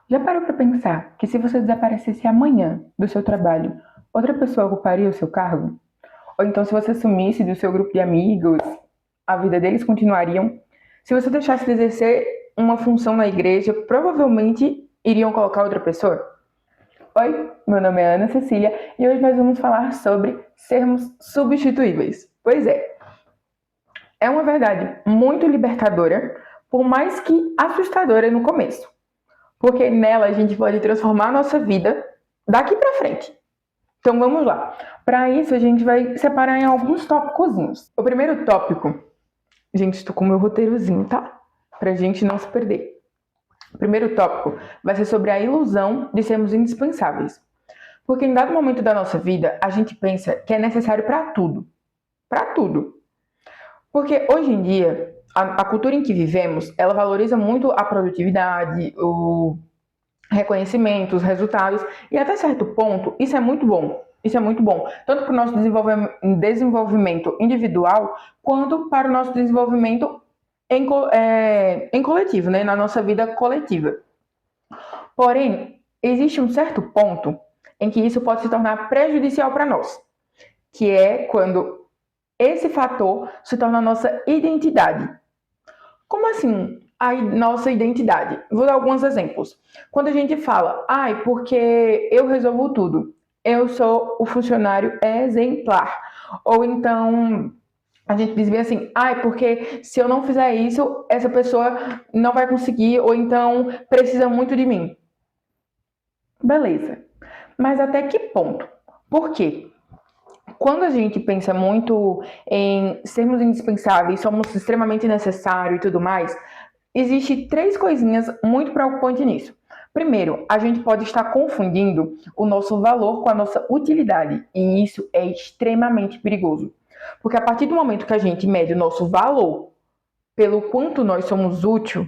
Já parou para pensar que se você desaparecesse amanhã do seu trabalho, outra pessoa ocuparia o seu cargo? Ou então se você sumisse do seu grupo de amigos, a vida deles continuariam? Se você deixasse de exercer uma função na igreja, provavelmente iriam colocar outra pessoa? Oi, meu nome é Ana Cecília e hoje nós vamos falar sobre sermos substituíveis. Pois é uma verdade muito libertadora, por mais que assustadora no começo. Porque nela a gente pode transformar a nossa vida daqui para frente. Então vamos lá. Para isso a gente vai separar em alguns tópicozinhos. O primeiro tópico, gente, estou com o meu roteirozinho, tá? Pra gente não se perder. O primeiro tópico vai ser sobre a ilusão de sermos indispensáveis. Porque em dado momento da nossa vida, a gente pensa que é necessário para tudo. Para tudo. Porque hoje em dia, a cultura em que vivemos, ela valoriza muito a produtividade, o reconhecimento, os resultados, e até certo ponto, isso é muito bom. Isso é muito bom, tanto para o nosso desenvolvimento individual, quanto para o nosso desenvolvimento em coletivo, né? Na nossa vida coletiva. Porém, existe um certo ponto em que isso pode se tornar prejudicial para nós, que é quando esse fator se torna a nossa identidade. Como assim a nossa identidade? Vou dar alguns exemplos. Quando a gente fala, porque eu resolvo tudo, eu sou o funcionário exemplar. Ou então a gente diz bem assim, porque se eu não fizer isso, essa pessoa não vai conseguir, ou então precisa muito de mim. Beleza. Mas até que ponto? Por quê? Quando a gente pensa muito em sermos indispensáveis, somos extremamente necessários e tudo mais, existe três coisinhas muito preocupantes nisso. Primeiro, a gente pode estar confundindo o nosso valor com a nossa utilidade, e isso é extremamente perigoso. Porque a partir do momento que a gente mede o nosso valor pelo quanto nós somos úteis,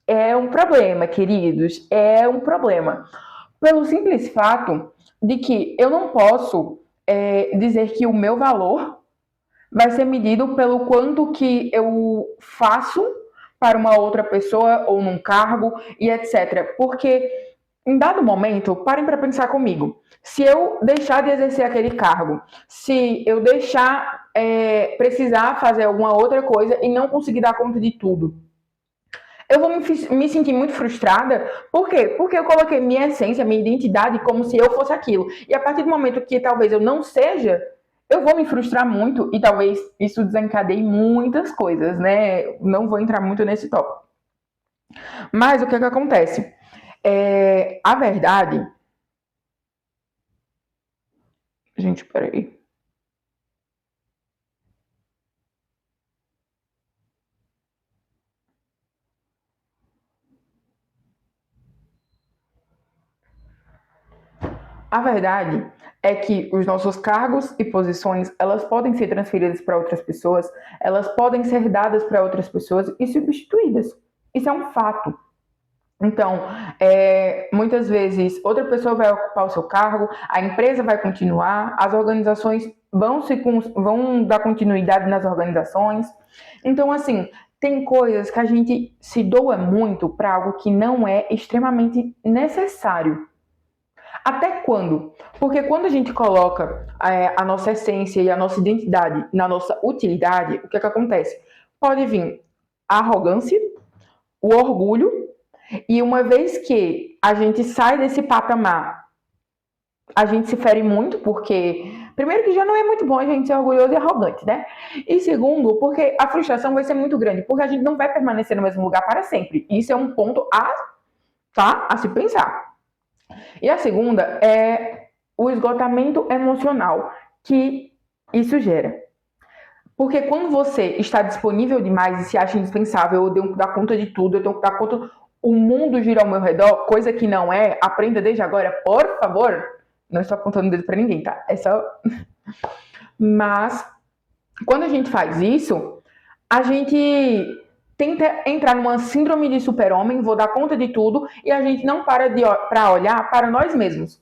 é um problema, queridos, é um problema. Pelo simples fato de que eu não posso dizer que o meu valor vai ser medido pelo quanto que eu faço para uma outra pessoa ou num cargo e etc. Porque em dado momento, parem para pensar comigo. Se eu deixar de exercer aquele cargo, se eu deixar precisar fazer alguma outra coisa e não conseguir dar conta de tudo, eu vou me sentir muito frustrada. Por quê? Porque eu coloquei minha essência, minha identidade como se eu fosse aquilo. E a partir do momento que talvez eu não seja, eu vou me frustrar muito e talvez isso desencadeie muitas coisas, né? Não vou entrar muito nesse tópico. Mas o que acontece? A verdade... Gente, peraí. A verdade é que os nossos cargos e posições, elas podem ser transferidas para outras pessoas, elas podem ser dadas para outras pessoas e substituídas. Isso é um fato. Então, muitas vezes outra pessoa vai ocupar o seu cargo, a empresa vai continuar, as organizações vão dar continuidade nas organizações. Então, assim, tem coisas que a gente se doa muito para algo que não é extremamente necessário. Até quando? Porque quando a gente coloca a nossa essência e a nossa identidade na nossa utilidade, o que acontece? Pode vir a arrogância, o orgulho, e uma vez que a gente sai desse patamar, a gente se fere muito, porque, primeiro, que já não é muito bom a gente ser orgulhoso e arrogante, né? E segundo, porque a frustração vai ser muito grande, porque a gente não vai permanecer no mesmo lugar para sempre. Isso é um ponto a se pensar. E a segunda é o esgotamento emocional que isso gera. Porque quando você está disponível demais e se acha indispensável, eu tenho que dar conta de tudo, eu tenho que dar conta, o mundo gira ao meu redor, coisa que não é, aprenda desde agora, por favor. Não estou apontando o dedo para ninguém, tá? É só. Mas, quando a gente faz isso, a gente tenta entrar numa síndrome de super-homem, vou dar conta de tudo, e a gente não para olhar para nós mesmos.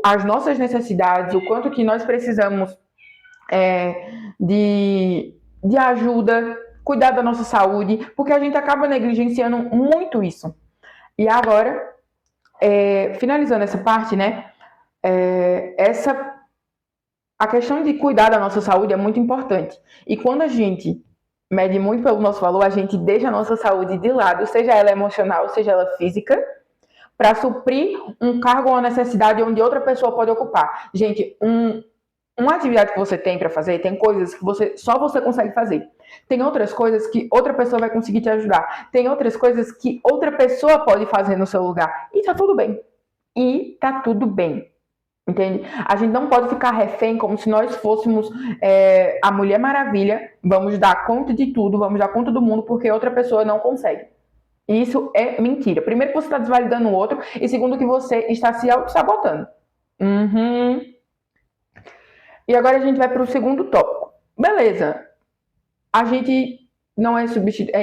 As nossas necessidades, o quanto que nós precisamos de ajuda, cuidar da nossa saúde, porque a gente acaba negligenciando muito isso. E agora, Finalizando essa parte, né? A questão de cuidar da nossa saúde é muito importante. E quando a gente mede muito pelo nosso valor, a gente deixa a nossa saúde de lado, seja ela emocional, seja ela física, para suprir um cargo ou uma necessidade onde outra pessoa pode ocupar. Gente, uma atividade que você tem para fazer, tem coisas que só você consegue fazer. Tem outras coisas que outra pessoa vai conseguir te ajudar. Tem outras coisas que outra pessoa pode fazer no seu lugar. E tá tudo bem. E tá tudo bem. Entende? A gente não pode ficar refém como se nós fôssemos a Mulher Maravilha, vamos dar conta de tudo, vamos dar conta do mundo, porque outra pessoa não consegue. Isso é mentira. Primeiro que você está desvalidando o outro, e segundo que você está se auto-sabotando. E agora a gente vai para o segundo tópico. Beleza, a gente não é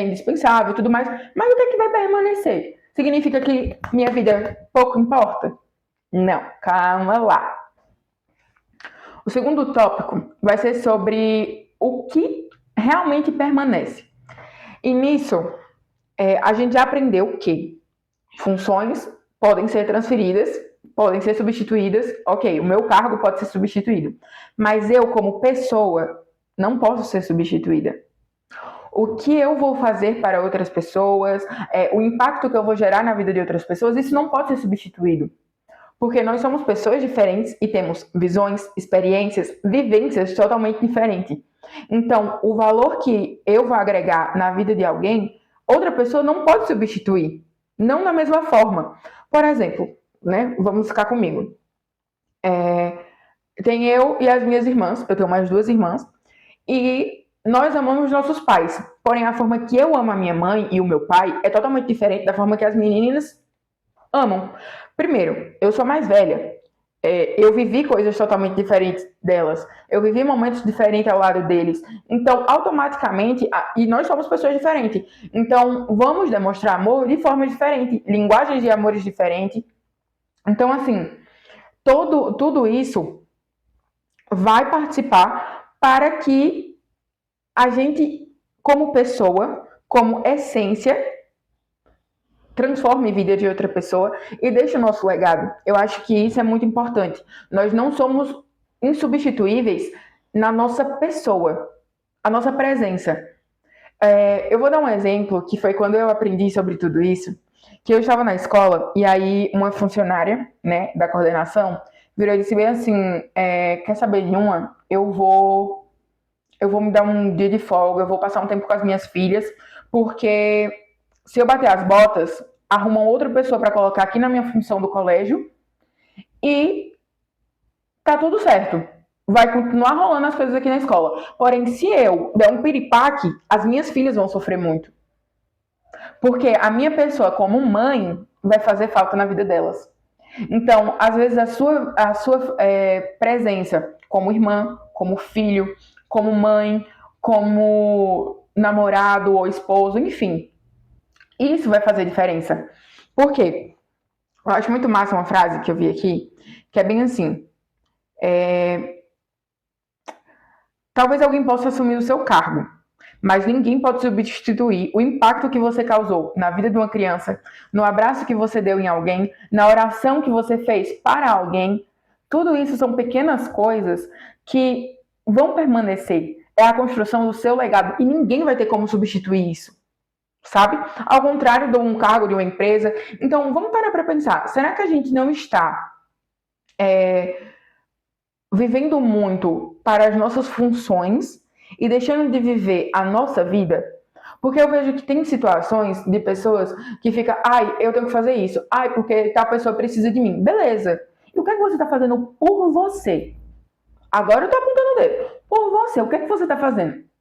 indispensável e tudo mais, mas o que é que vai permanecer? Significa que minha vida pouco importa? Não, calma lá. O segundo tópico vai ser sobre o que realmente permanece. E nisso, a gente já aprendeu que funções podem ser transferidas, podem ser substituídas. Ok, o meu cargo pode ser substituído, mas eu, como pessoa, não posso ser substituída. O que eu vou fazer para outras pessoas, o impacto que eu vou gerar na vida de outras pessoas, isso não pode ser substituído. Porque nós somos pessoas diferentes e temos visões, experiências, vivências totalmente diferentes. Então, o valor que eu vou agregar na vida de alguém, outra pessoa não pode substituir. Não da mesma forma. Por exemplo, né? Vamos ficar comigo. Tem eu e as minhas irmãs, eu tenho mais 2 irmãs, e nós amamos nossos pais. Porém, a forma que eu amo a minha mãe e o meu pai é totalmente diferente da forma que as meninas amam. Primeiro, eu sou mais velha. Eu vivi coisas totalmente diferentes delas. Eu vivi momentos diferentes ao lado deles. Então, automaticamente, e nós somos pessoas diferentes. Então, vamos demonstrar amor de forma diferente, linguagens de amores diferentes. Então, assim, tudo isso vai participar para que a gente, como pessoa, como essência, transforme a vida de outra pessoa e deixe o nosso legado. Eu acho que isso é muito importante. Nós não somos insubstituíveis na nossa pessoa, a nossa presença. Eu vou dar um exemplo que foi quando eu aprendi sobre tudo isso, que eu estava na escola e aí uma funcionária, né, da coordenação virou e disse bem assim, quer saber de uma? Eu vou me dar um dia de folga, eu vou passar um tempo com as minhas filhas, porque se eu bater as botas, arrumam outra pessoa para colocar aqui na minha função do colégio e tá tudo certo. Vai continuar rolando as coisas aqui na escola. Porém, se eu der um piripaque, as minhas filhas vão sofrer muito. Porque a minha pessoa, como mãe, vai fazer falta na vida delas. Então, às vezes, a sua presença como irmã, como filho, como mãe, como namorado ou esposo, enfim, isso vai fazer diferença. Por quê? Eu acho muito massa uma frase que eu vi aqui, que é bem assim. Talvez alguém possa assumir o seu cargo, mas ninguém pode substituir o impacto que você causou na vida de uma criança, no abraço que você deu em alguém, na oração que você fez para alguém. Tudo isso são pequenas coisas que vão permanecer. É a construção do seu legado e ninguém vai ter como substituir isso. Sabe? Ao contrário de um cargo, de uma empresa. Então, vamos parar para pensar. Será que a gente não está vivendo muito para as nossas funções e deixando de viver a nossa vida? Porque eu vejo que tem situações de pessoas que ficam, ai, eu tenho que fazer isso, ai, porque tal pessoa precisa de mim. Beleza. E o que é que você está fazendo por você? Agora eu estou apontando o dedo. Por você, o que é que você está fazendo?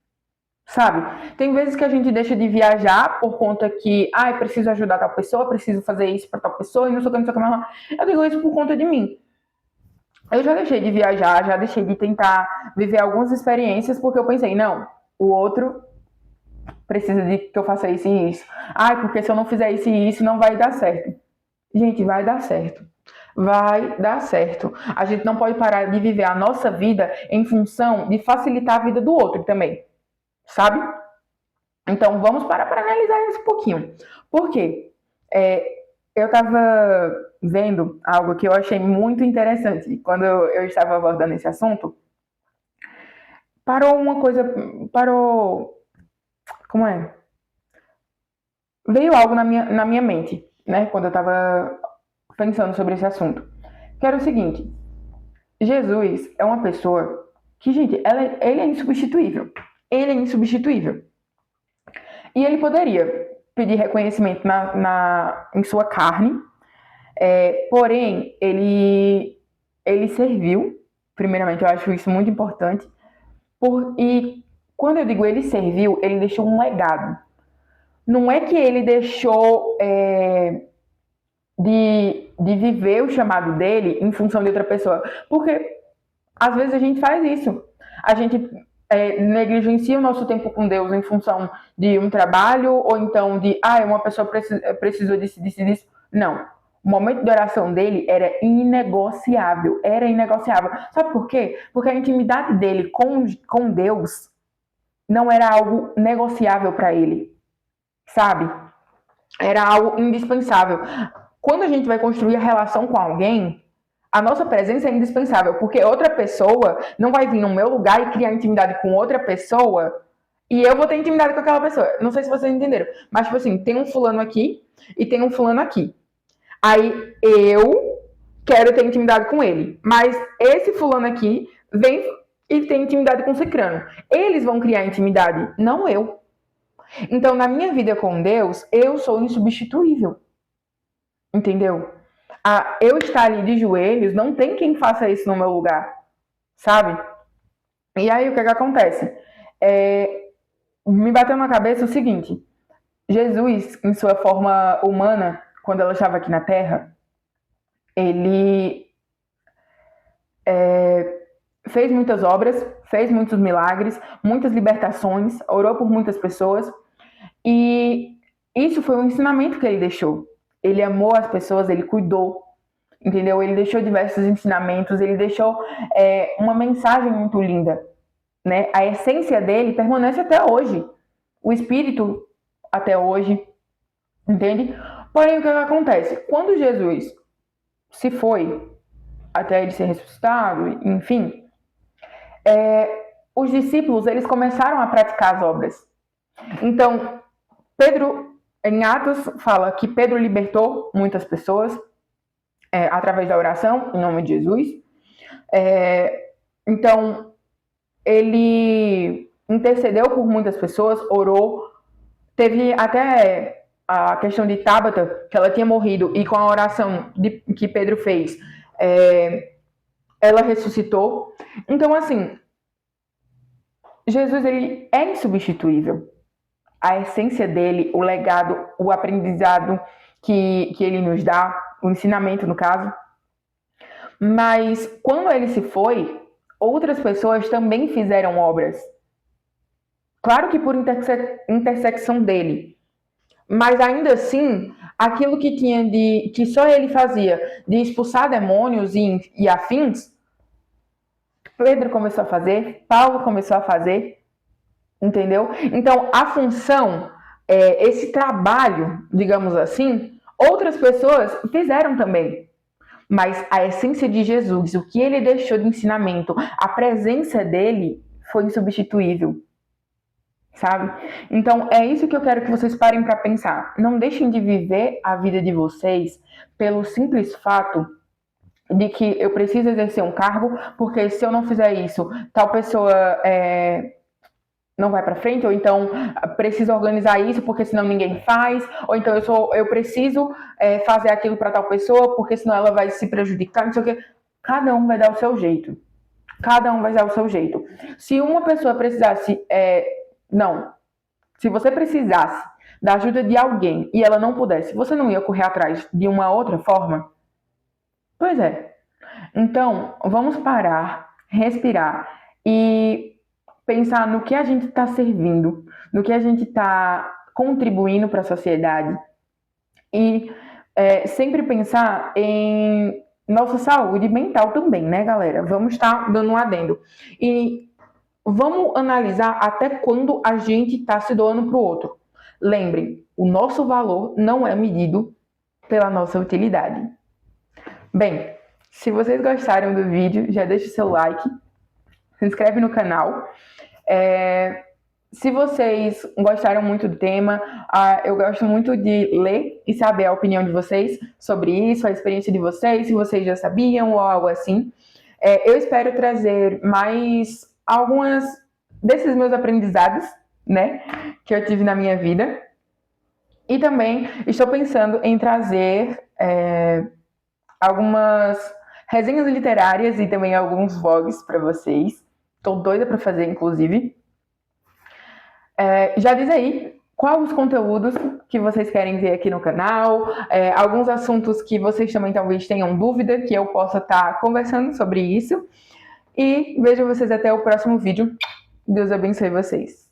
Sabe? Tem vezes que a gente deixa de viajar por conta que, preciso ajudar tal pessoa, preciso fazer isso para tal pessoa e não sei o que, não sei o que mais. Eu digo isso por conta de mim. Eu já deixei de viajar, já deixei de tentar viver algumas experiências porque eu pensei, não, o outro precisa de que eu faça isso e isso. Porque se eu não fizer isso e isso, não vai dar certo. Gente, vai dar certo. Vai dar certo. A gente não pode parar de viver a nossa vida em função de facilitar a vida do outro também. Sabe? Então, vamos parar para analisar isso um pouquinho. Por quê? Eu estava vendo algo que eu achei muito interessante quando eu estava abordando esse assunto. Parou uma coisa, parou, como é? Veio algo na minha mente, né, quando eu estava pensando sobre esse assunto. Que era o seguinte: Jesus é uma pessoa que, gente, ele é insubstituível. Ele é insubstituível. E ele poderia pedir reconhecimento em sua carne, porém, ele serviu, primeiramente, eu acho isso muito importante, e quando eu digo ele serviu, ele deixou um legado. Não é que ele deixou de viver o chamado dele em função de outra pessoa, porque às vezes a gente faz isso. A gente negligencia o nosso tempo com Deus em função de um trabalho, ou então de, uma pessoa precisou disso. Não. O momento de oração dele era inegociável. Era inegociável. Sabe por quê? Porque a intimidade dele com Deus não era algo negociável para ele. Sabe? Era algo indispensável. Quando a gente vai construir a relação com alguém, a nossa presença é indispensável, porque outra pessoa não vai vir no meu lugar e criar intimidade com outra pessoa e eu vou ter intimidade com aquela pessoa. Não sei se vocês entenderam, mas tipo assim, tem um fulano aqui e tem um fulano aqui. Aí eu quero ter intimidade com ele, mas esse fulano aqui vem e tem intimidade com o cicrano. Eles vão criar intimidade, não eu. Então, na minha vida com Deus, eu sou insubstituível. Entendeu? Eu estar ali de joelhos, não tem quem faça isso no meu lugar, sabe? E aí o que acontece? Me bateu na cabeça o seguinte: Jesus, em sua forma humana, quando ela estava aqui na Terra, ele fez muitas obras, fez muitos milagres, muitas libertações, orou por muitas pessoas, e isso foi um ensinamento que ele deixou. Ele amou as pessoas, ele cuidou, entendeu? Ele deixou diversos ensinamentos, ele deixou uma mensagem muito linda, né? A essência dele permanece até hoje, o espírito até hoje, entende? Porém, o que acontece? Quando Jesus se foi, até ele ser ressuscitado, enfim, os discípulos, eles começaram a praticar as obras. Então, Pedro, em Atos, fala que Pedro libertou muitas pessoas através da oração, em nome de Jesus. Então, ele intercedeu por muitas pessoas, orou. Teve até a questão de Tabata, que ela tinha morrido, e com a oração que Pedro fez, ela ressuscitou. Então, assim, Jesus, ele é insubstituível. A essência dele, o legado, o aprendizado que ele nos dá, o ensinamento, no caso. Mas, quando ele se foi, outras pessoas também fizeram obras. Claro que por intersecção dele. Mas ainda assim, aquilo que tinha que só ele fazia, de expulsar demônios e afins, Pedro começou a fazer, Paulo começou a fazer, entendeu? Então, a função, esse trabalho, digamos assim, outras pessoas fizeram também. Mas a essência de Jesus, o que ele deixou de ensinamento, a presença dele foi insubstituível. Sabe? Então, é isso que eu quero que vocês parem para pensar. Não deixem de viver a vida de vocês pelo simples fato de que eu preciso exercer um cargo, porque se eu não fizer isso, tal pessoa não vai para frente, ou então preciso organizar isso, porque senão ninguém faz, ou então eu preciso fazer aquilo para tal pessoa, porque senão ela vai se prejudicar, não sei o quê. Cada um vai dar o seu jeito. Cada um vai dar o seu jeito. Se uma pessoa precisasse... não. Se você precisasse da ajuda de alguém e ela não pudesse, você não ia correr atrás de uma outra forma? Pois é. Então, vamos parar, respirar e pensar no que a gente está servindo, no que a gente está contribuindo para a sociedade e sempre pensar em nossa saúde mental também, né, galera? Vamos estar dando um adendo. E vamos analisar até quando a gente está se doando para o outro. Lembrem, o nosso valor não é medido pela nossa utilidade. Bem, se vocês gostaram do vídeo, já deixa o seu like, se inscreve no canal. Se vocês gostaram muito do tema, eu gosto muito de ler e saber a opinião de vocês sobre isso, a experiência de vocês, se vocês já sabiam ou algo assim. Eu espero trazer mais algumas desses meus aprendizados, né, que eu tive na minha vida. E também estou pensando em trazer algumas resenhas literárias e também alguns vlogs para vocês. Estou doida para fazer, inclusive. Já diz aí quais os conteúdos que vocês querem ver aqui no canal, alguns assuntos que vocês também talvez tenham dúvida, que eu possa estar conversando sobre isso. E vejo vocês até o próximo vídeo. Deus abençoe vocês.